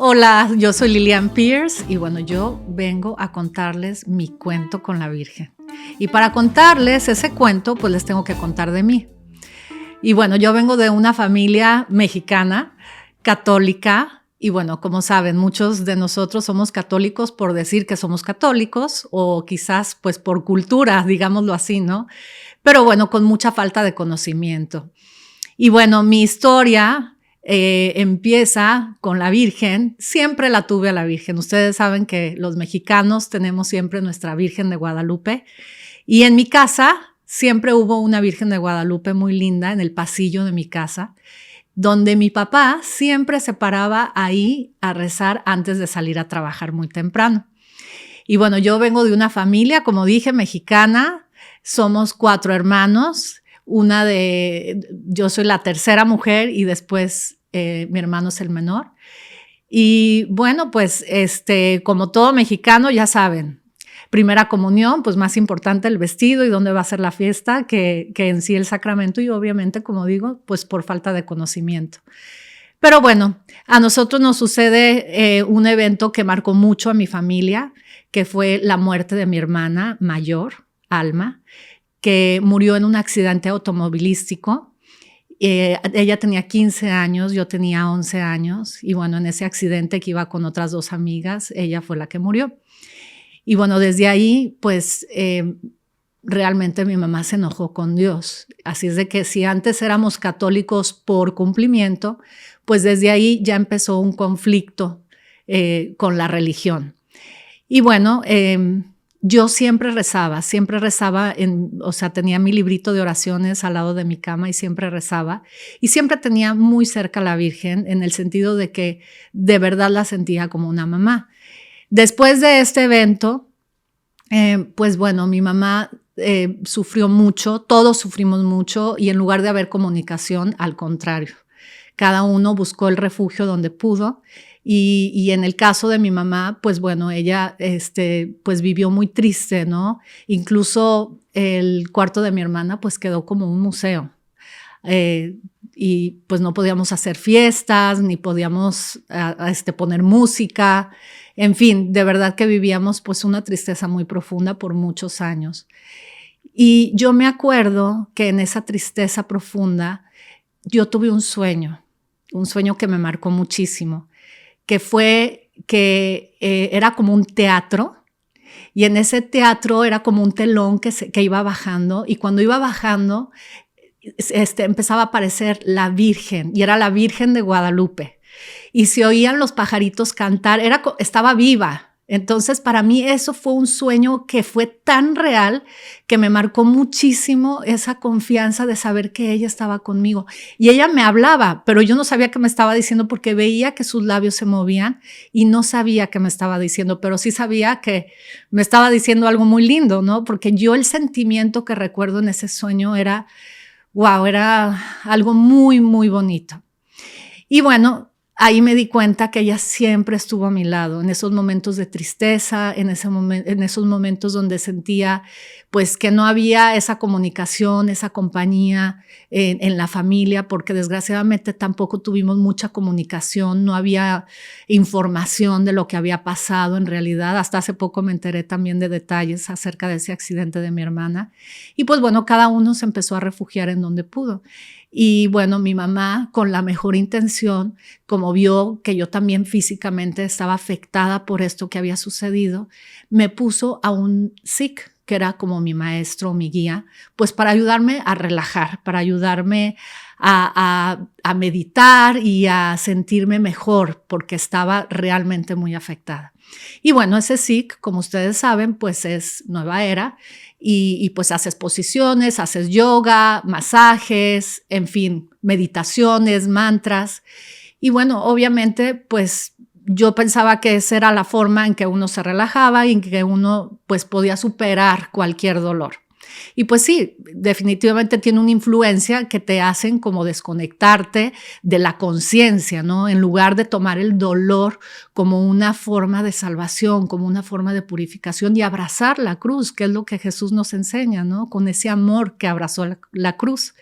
Hola, yo soy Lilian Pierce y bueno, yo vengo a contarles mi cuento con la Virgen. Y para contarles ese cuento, pues les tengo que contar de mí. Y bueno, yo vengo de una familia mexicana, católica, y bueno, como saben, muchos de nosotros somos católicos por decir que somos católicos o quizás pues por cultura, digámoslo así, ¿no? Pero bueno, con mucha falta de conocimiento. Y bueno, mi historia empieza con la Virgen. Siempre la tuve a la Virgen. Ustedes saben que los mexicanos tenemos siempre nuestra Virgen de Guadalupe. Y en mi casa siempre hubo una Virgen de Guadalupe muy linda en el pasillo de mi casa, donde mi papá siempre se paraba ahí a rezar antes de salir a trabajar muy temprano. Y bueno, yo vengo de una familia, como dije, mexicana. Somos 4 hermanos. Yo soy la tercera mujer y después mi hermano es el menor. Y bueno, pues como todo mexicano, ya saben, primera comunión, pues más importante el vestido y dónde va a ser la fiesta que en sí el sacramento, y obviamente, como digo, pues por falta de conocimiento. Pero bueno, a nosotros nos sucede un evento que marcó mucho a mi familia, que fue la muerte de mi hermana mayor, Alma, que murió en un accidente automovilístico. Ella tenía 15 años, yo tenía 11 años, y bueno, en ese accidente que iba con otras 2 amigas, ella fue la que murió. Y bueno, desde ahí, pues realmente mi mamá se enojó con Dios. Así es de que si antes éramos católicos por cumplimiento, pues desde ahí ya empezó un conflicto con la religión. Y bueno, yo siempre rezaba, o sea, tenía mi librito de oraciones al lado de mi cama y siempre rezaba. Y siempre tenía muy cerca a la Virgen en el sentido de que de verdad la sentía como una mamá. Después de este evento, pues bueno, mi mamá sufrió mucho, todos sufrimos mucho, y en lugar de haber comunicación, al contrario, cada uno buscó el refugio donde pudo. Y en el caso de mi mamá, pues bueno, ella pues vivió muy triste, ¿no? Incluso el cuarto de mi hermana pues quedó como un museo. Y pues no podíamos hacer fiestas, ni podíamos poner música. En fin, de verdad que vivíamos pues una tristeza muy profunda por muchos años. Y yo me acuerdo que en esa tristeza profunda yo tuve un sueño que me marcó muchísimo, que fue que era como un teatro, y en ese teatro era como un telón que iba bajando, y cuando iba bajando empezaba a aparecer la Virgen, y era la Virgen de Guadalupe, y se oían los pajaritos cantar, estaba viva. Entonces, para mí eso fue un sueño que fue tan real que me marcó muchísimo esa confianza de saber que ella estaba conmigo. Y ella me hablaba, pero yo no sabía qué me estaba diciendo porque veía que sus labios se movían y no sabía qué me estaba diciendo, pero sí sabía que me estaba diciendo algo muy lindo, ¿no? Porque yo el sentimiento que recuerdo en ese sueño era, wow, era algo muy, muy bonito. Y bueno, ahí me di cuenta que ella siempre estuvo a mi lado, en esos momentos de tristeza, en esos momentos donde sentía pues que no había esa comunicación, esa compañía en la familia, porque desgraciadamente tampoco tuvimos mucha comunicación, no había información de lo que había pasado en realidad. Hasta hace poco me enteré también de detalles acerca de ese accidente de mi hermana. Y pues bueno, cada uno se empezó a refugiar en donde pudo. Y bueno, mi mamá, con la mejor intención, como vio que yo también físicamente estaba afectada por esto que había sucedido, me puso a un sikh, que era como mi maestro, mi guía, pues para ayudarme a relajar, para ayudarme a meditar y a sentirme mejor, porque estaba realmente muy afectada. Y bueno, ese sikh, como ustedes saben, pues es Nueva Era, y pues haces posiciones, haces yoga, masajes, en fin, meditaciones, mantras. Y bueno, obviamente, pues yo pensaba que esa era la forma en que uno se relajaba y en que uno pues podía superar cualquier dolor. Y pues sí, definitivamente tiene una influencia que te hacen como desconectarte de la conciencia, ¿no? En lugar de tomar el dolor como una forma de salvación, como una forma de purificación, y abrazar la cruz, que es lo que Jesús nos enseña, ¿no? Con ese amor que abrazó la cruz.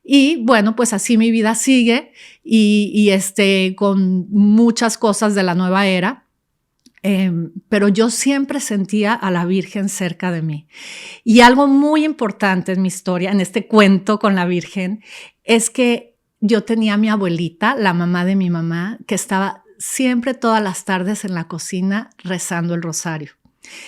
Y bueno, pues así mi vida sigue con muchas cosas de la nueva era. Pero yo siempre sentía a la Virgen cerca de mí. Y algo muy importante en mi historia, en este cuento con la Virgen, es que yo tenía a mi abuelita, la mamá de mi mamá, que estaba siempre todas las tardes en la cocina rezando el rosario.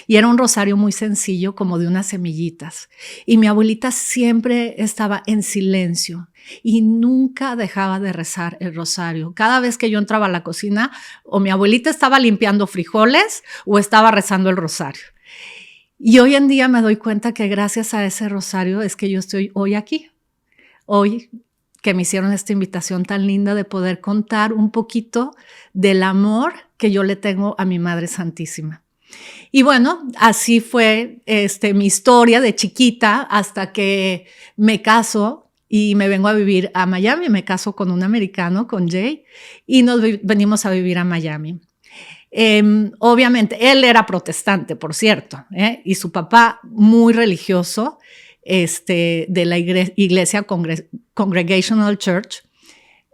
Y era un rosario muy sencillo, como de unas semillitas. Y mi abuelita siempre estaba en silencio y nunca dejaba de rezar el rosario. Cada vez que yo entraba a la cocina, o mi abuelita estaba limpiando frijoles o estaba rezando el rosario. Y hoy en día me doy cuenta que gracias a ese rosario es que yo estoy hoy aquí. Hoy que me hicieron esta invitación tan linda de poder contar un poquito del amor que yo le tengo a mi Madre Santísima. Y bueno, así fue mi historia de chiquita hasta que me caso y me vengo a vivir a Miami. Me caso con un americano, con Jay, y nos venimos a vivir a Miami. Obviamente, él era protestante, por cierto, y su papá muy religioso, de la iglesia Congregational Church.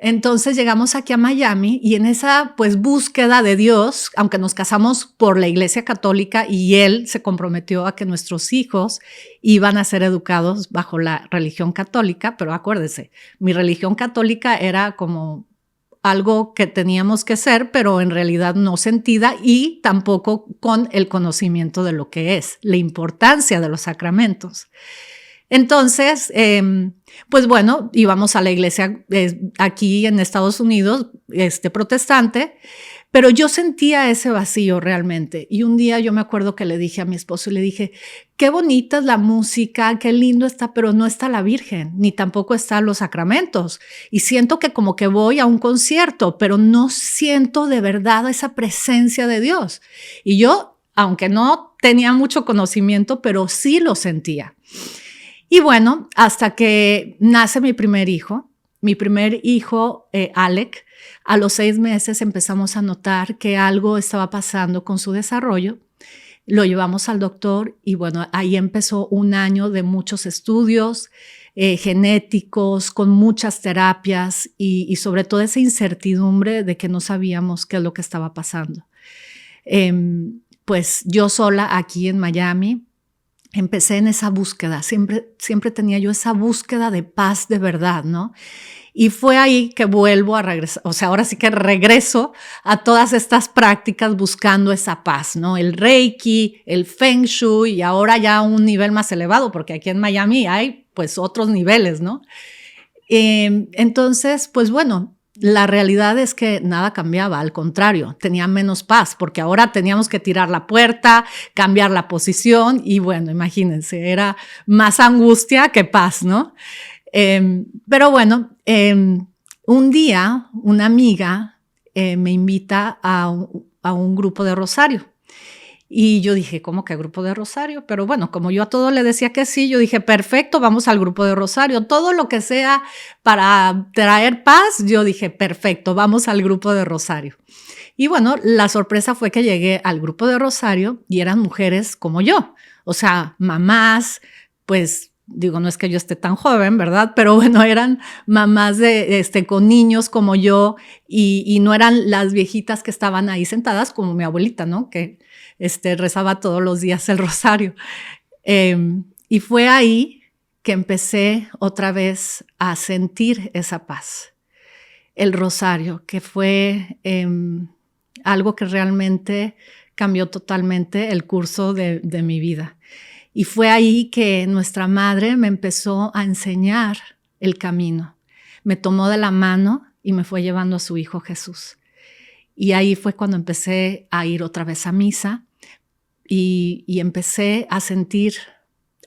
Entonces llegamos aquí a Miami y en esa pues búsqueda de Dios, aunque nos casamos por la iglesia católica y él se comprometió a que nuestros hijos iban a ser educados bajo la religión católica, pero acuérdese, mi religión católica era como algo que teníamos que ser, pero en realidad no sentida y tampoco con el conocimiento de lo que es, la importancia de los sacramentos. Entonces, pues bueno, íbamos a la iglesia aquí en Estados Unidos, protestante, pero yo sentía ese vacío realmente. Y un día yo me acuerdo que le dije a mi esposo, le dije, qué bonita es la música, qué lindo está, pero no está la Virgen, ni tampoco están los sacramentos. Y siento que como que voy a un concierto, pero no siento de verdad esa presencia de Dios. Y yo, aunque no tenía mucho conocimiento, pero sí lo sentía. Y bueno, hasta que nace mi primer hijo, Alec, a los 6 meses empezamos a notar que algo estaba pasando con su desarrollo. Lo llevamos al doctor y bueno, ahí empezó un año de muchos estudios genéticos, con muchas terapias y sobre todo esa incertidumbre de que no sabíamos qué es lo que estaba pasando. Pues yo sola aquí en Miami, empecé en esa búsqueda, siempre tenía yo esa búsqueda de paz de verdad, ¿no? Y fue ahí que vuelvo a regresar, o sea, ahora sí que regreso a todas estas prácticas buscando esa paz, ¿no? El Reiki, el Feng Shui y ahora ya un nivel más elevado, porque aquí en Miami hay pues otros niveles, ¿no? Entonces, pues bueno, la realidad es que nada cambiaba, al contrario, tenía menos paz, porque ahora teníamos que tirar la puerta, cambiar la posición y bueno, imagínense, era más angustia que paz, ¿no? Pero bueno, un día una amiga me invita a un grupo de rosario. Y yo dije, ¿cómo que grupo de rosario? Pero bueno, como yo a todo le decía que sí, yo dije, perfecto, vamos al grupo de rosario. Todo lo que sea para traer paz, yo dije, perfecto, vamos al grupo de rosario. Y bueno, la sorpresa fue que llegué al grupo de rosario y eran mujeres como yo, o sea, mamás, pues digo, no es que yo esté tan joven, ¿verdad? Pero bueno, eran mamás con niños como yo y no eran las viejitas que estaban ahí sentadas como mi abuelita, ¿no? Que rezaba todos los días el rosario. Y fue ahí que empecé otra vez a sentir esa paz. El rosario, que fue algo que realmente cambió totalmente el curso de mi vida. Y fue ahí que nuestra madre me empezó a enseñar el camino. Me tomó de la mano y me fue llevando a su hijo Jesús. Y ahí fue cuando empecé a ir otra vez a misa y empecé a sentir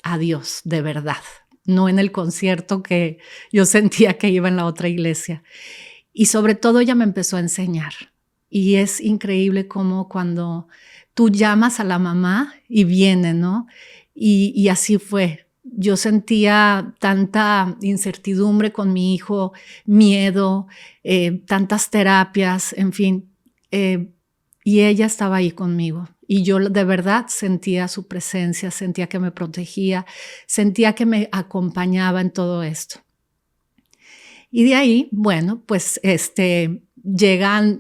a Dios de verdad, no en el concierto que yo sentía que iba en la otra iglesia. Y sobre todo ella me empezó a enseñar. Y es increíble cómo cuando tú llamas a la mamá y viene, ¿no? Y así fue. Yo sentía tanta incertidumbre con mi hijo, miedo, tantas terapias, en fin. Y ella estaba ahí conmigo. Y yo de verdad sentía su presencia, sentía que me protegía, sentía que me acompañaba en todo esto. Y de ahí, bueno, pues llegan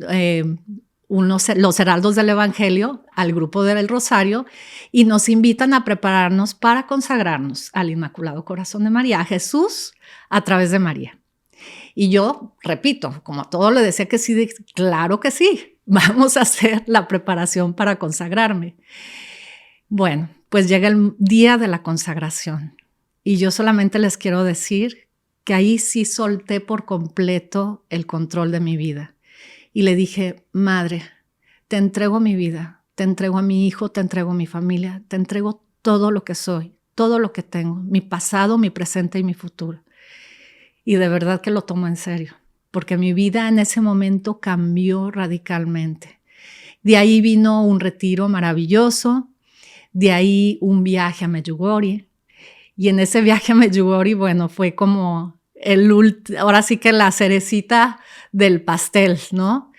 los heraldos del Evangelio al grupo del Rosario y nos invitan a prepararnos para consagrarnos al Inmaculado Corazón de María, a Jesús a través de María. Y yo, repito, como a todo le decía que sí, claro que sí, vamos a hacer la preparación para consagrarme. Bueno, pues llega el día de la consagración y yo solamente les quiero decir que ahí sí solté por completo el control de mi vida. Y le dije, Madre, te entrego mi vida, te entrego a mi hijo, te entrego a mi familia, te entrego todo lo que soy, todo lo que tengo, mi pasado, mi presente y mi futuro. Y de verdad que lo tomo en serio, porque mi vida en ese momento cambió radicalmente. De ahí vino un retiro maravilloso, de ahí un viaje a Medjugorje. Y en ese viaje a Medjugorje, bueno, fue como ahora sí que la cerecita del pastel, ¿no?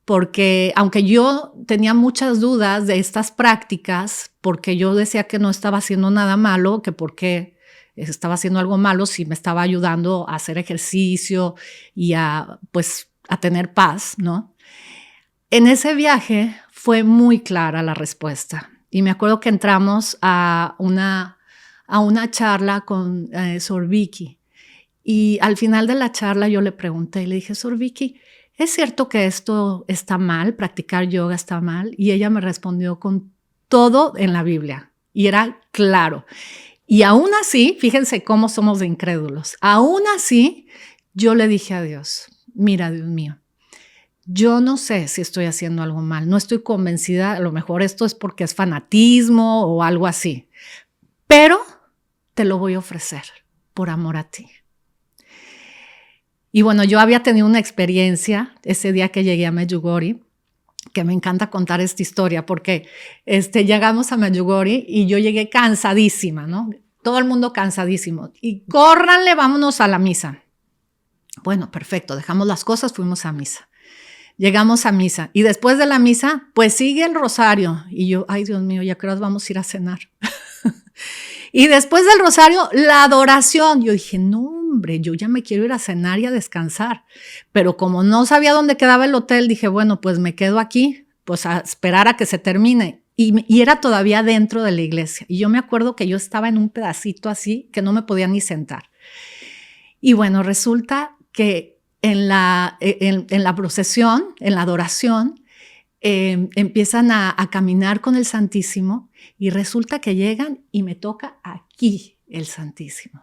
Porque aunque yo tenía muchas dudas de estas prácticas, porque yo decía que no estaba haciendo nada malo, que porque estaba haciendo algo malo si me estaba ayudando a hacer ejercicio y a tener paz, ¿no? En ese viaje fue muy clara la respuesta. Y me acuerdo que entramos a una charla con Sor Vicky. Y al final de la charla yo le pregunté y le dije, Sor Vicky, ¿es cierto que esto está mal? ¿Practicar yoga está mal? Y ella me respondió con todo en la Biblia. Y era claro. Y aún así, fíjense cómo somos de incrédulos. Aún así, yo le dije a Dios, mira, Dios mío, yo no sé si estoy haciendo algo mal. No estoy convencida. A lo mejor esto es porque es fanatismo o algo así. Pero te lo voy a ofrecer por amor a ti. Y bueno, yo había tenido una experiencia ese día que llegué a Medjugorje, que me encanta contar esta historia porque llegamos a Medjugorje y yo llegué cansadísima, ¿no? Todo el mundo cansadísimo. Y córranle, vámonos a la misa. Bueno, perfecto, dejamos las cosas, fuimos a misa. Llegamos a misa y después de la misa, pues sigue el rosario. Y yo, ay Dios mío, ya creo que vamos a ir a cenar. Y después del rosario, la adoración. Yo dije, no, hombre, yo ya me quiero ir a cenar y a descansar. Pero como no sabía dónde quedaba el hotel, dije, bueno, pues me quedo aquí, pues a esperar a que se termine. Y era todavía dentro de la iglesia. Y yo me acuerdo que yo estaba en un pedacito así que no me podía ni sentar. Y bueno, resulta que en la procesión, en la adoración, empiezan a caminar con el Santísimo y resulta que llegan y me toca aquí el Santísimo.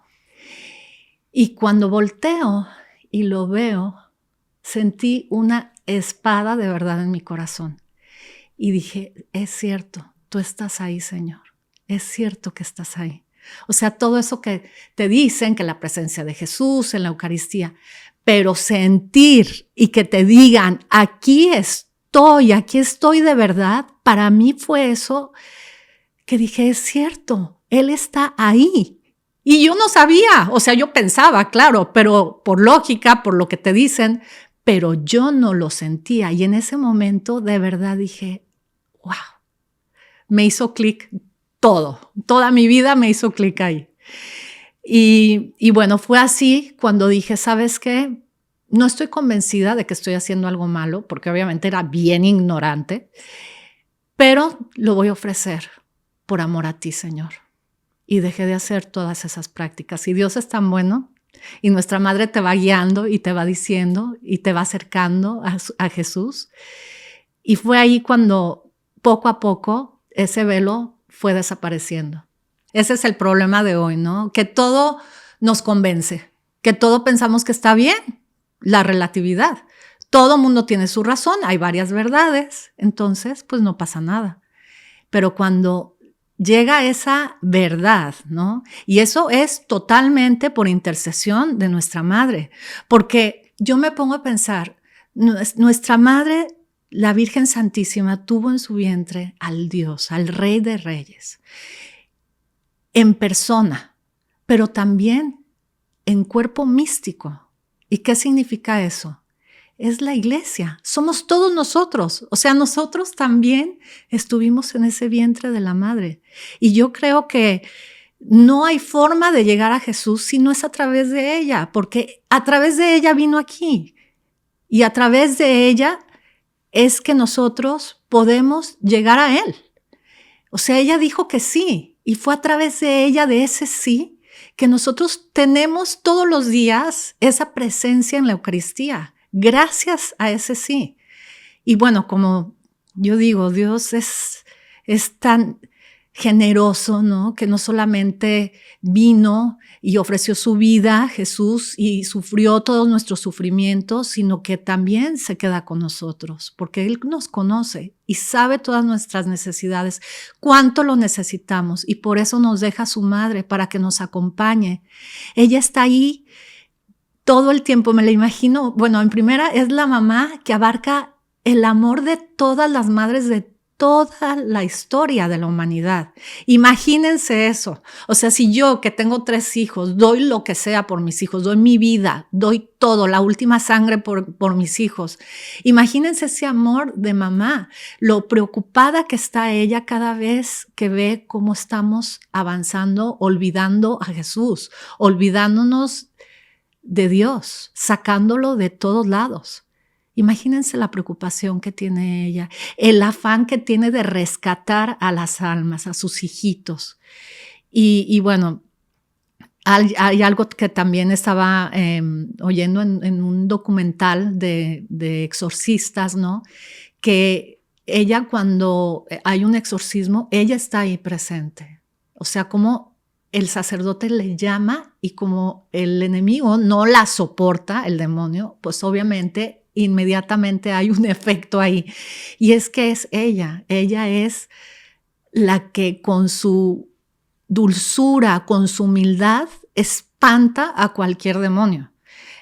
Y cuando volteo y lo veo, sentí una espada de verdad en mi corazón. Y dije, es cierto, tú estás ahí, Señor. Es cierto que estás ahí. O sea, todo eso que te dicen, que la presencia de Jesús en la Eucaristía, pero sentir y que te digan, aquí estoy de verdad, para mí fue eso que dije, es cierto, Él está ahí. Y yo no sabía, o sea, yo pensaba, claro, pero por lógica, por lo que te dicen, pero yo no lo sentía. Y en ese momento de verdad dije, wow, me hizo clic todo, toda mi vida me hizo clic ahí. Y bueno, fue así cuando dije, ¿sabes qué? No estoy convencida de que estoy haciendo algo malo, porque obviamente era bien ignorante, pero lo voy a ofrecer por amor a ti, Señor. Y dejé de hacer todas esas prácticas. Y Dios es tan bueno, y nuestra Madre te va guiando y te va diciendo y te va acercando a Jesús. Y fue ahí cuando poco a poco ese velo fue desapareciendo. Ese es el problema de hoy, ¿no? Que todo nos convence, que todo pensamos que está bien, la relatividad. Todo mundo tiene su razón, hay varias verdades, entonces pues no pasa nada. Pero cuando llega esa verdad, ¿no? Y eso es totalmente por intercesión de nuestra Madre, porque yo me pongo a pensar, nuestra Madre, la Virgen Santísima, tuvo en su vientre al Dios, al Rey de Reyes, en persona, pero también en cuerpo místico. ¿Y qué significa eso? Es la iglesia, somos todos nosotros, o sea, nosotros también estuvimos en ese vientre de la Madre. Y yo creo que no hay forma de llegar a Jesús si no es a través de ella, porque a través de ella vino aquí y a través de ella es que nosotros podemos llegar a Él. O sea, ella dijo que sí y fue a través de ella, de ese sí, que nosotros tenemos todos los días esa presencia en la Eucaristía, gracias a ese sí. Y bueno, como yo digo, Dios es tan generoso, ¿no? Que no solamente vino y ofreció su vida, Jesús, y sufrió todos nuestros sufrimientos, sino que también se queda con nosotros, porque Él nos conoce y sabe todas nuestras necesidades, cuánto lo necesitamos, y por eso nos deja a su madre para que nos acompañe. Ella está ahí todo el tiempo, me la imagino. Bueno, en primera es la mamá que abarca el amor de todas las madres de toda la historia de la humanidad. Imagínense eso. O sea, si yo, que tengo 3 hijos, doy lo que sea por mis hijos, doy mi vida, doy todo, la última sangre por mis hijos. Imagínense ese amor de mamá, lo preocupada que está ella cada vez que ve cómo estamos avanzando, olvidando a Jesús, olvidándonos de Dios, sacándolo de todos lados. Imagínense la preocupación que tiene ella, el afán que tiene de rescatar a las almas, a sus hijitos. Y bueno, hay algo que también estaba oyendo en un documental de exorcistas, ¿no? Que ella, cuando hay un exorcismo, ella está ahí presente. O sea, como el sacerdote le llama y como el enemigo no la soporta, el demonio, pues obviamente inmediatamente hay un efecto ahí. Y es que es ella es la que con su dulzura, con su humildad, espanta a cualquier demonio.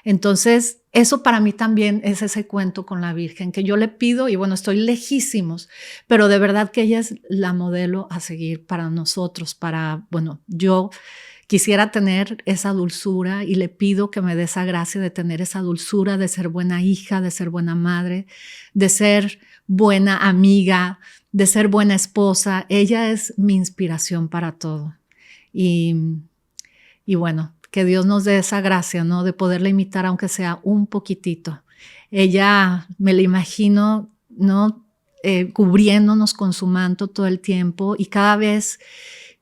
Entonces, eso para mí también es ese cuento con la Virgen, que yo le pido, y bueno, estoy lejísimos, pero de verdad que ella es la modelo a seguir para nosotros, bueno, yo quisiera tener esa dulzura y le pido que me dé esa gracia de tener esa dulzura, de ser buena hija, de ser buena madre, de ser buena amiga, de ser buena esposa. Ella es mi inspiración para todo. Y bueno, que Dios nos dé esa gracia, ¿no? De poderla imitar, aunque sea un poquitito. Ella, me la imagino, ¿no? Cubriéndonos con su manto todo el tiempo, y cada vez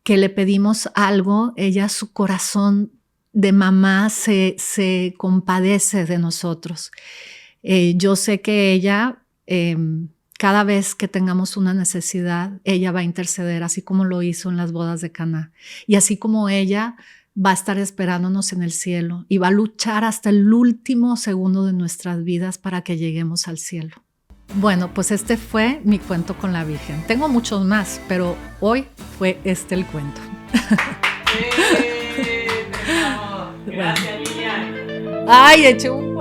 que le pedimos algo, ella, su corazón de mamá se compadece de nosotros. Yo sé que ella, cada vez que tengamos una necesidad, ella va a interceder, así como lo hizo en las bodas de Caná. Y así como ella va a estar esperándonos en el cielo y va a luchar hasta el último segundo de nuestras vidas para que lleguemos al cielo. Bueno, pues este fue mi cuento con la Virgen. Tengo muchos más, pero hoy fue este el cuento. Gracias, Lilian. Ay, eché un